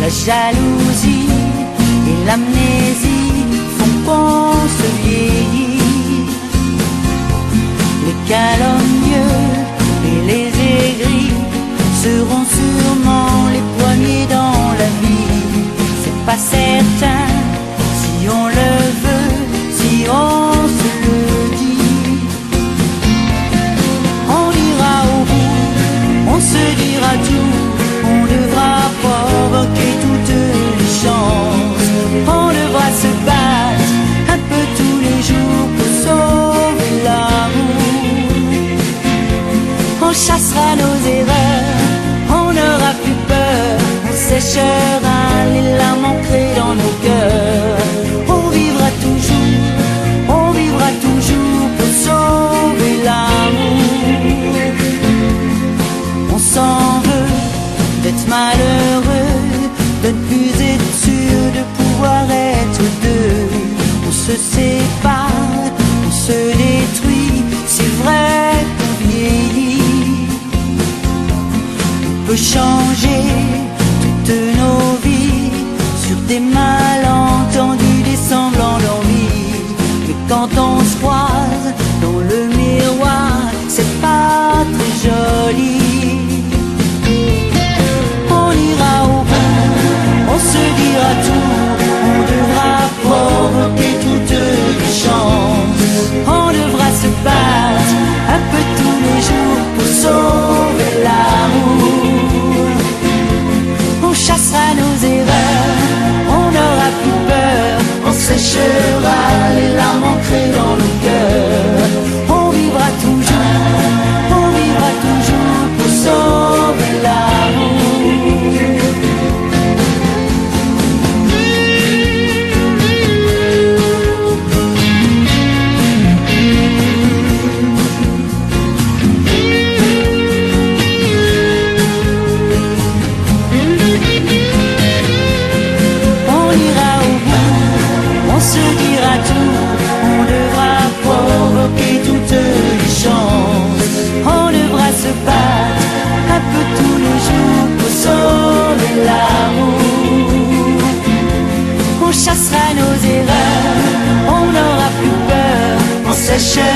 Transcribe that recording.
La jalousie et l'amnésie font qu'on se vieillit. Les calomnieux et les aigris seront sûrement les premiers dans la vie. C'est pas certain si on le veut, si on se le dit. On ira au bout, on se dira tout, on devra provoquer toutes les chances. On devra se battre un peu tous les jours pour sauver l'amour. On chassera nos erreurs, on n'aura plus peur, on séchera les larmes ancrées dans nos cœurs. On vivra toujours pour sauver l'amour. On s'en veut d'être malheureux, de ne plus être sûr de pouvoir être deux. On se sépare, on se détruit, c'est vrai qu'on vieillit. On peut changer toutes nos vies sur des malentendus, des semblants d'envie. Mais quand on se croise dans le miroir, c'est pas très joli. On ira au bout, on se dira tout, on devra provoquer toutes les chances. On devra se battre un peu tous les jours pour sauver l'amour. On chassera nos erreurs, on n'aura plus peur, on séchera les larmes ancrées dans nos cœurs. On vivra toujours pour sauver l'amour. On ira au bout, on se dira tout, on devra provoquer toutes les chances. On devra se battre un peu tous les jours pour sauver l'amour. On chassera nos erreurs, on n'aura plus peur, on séchera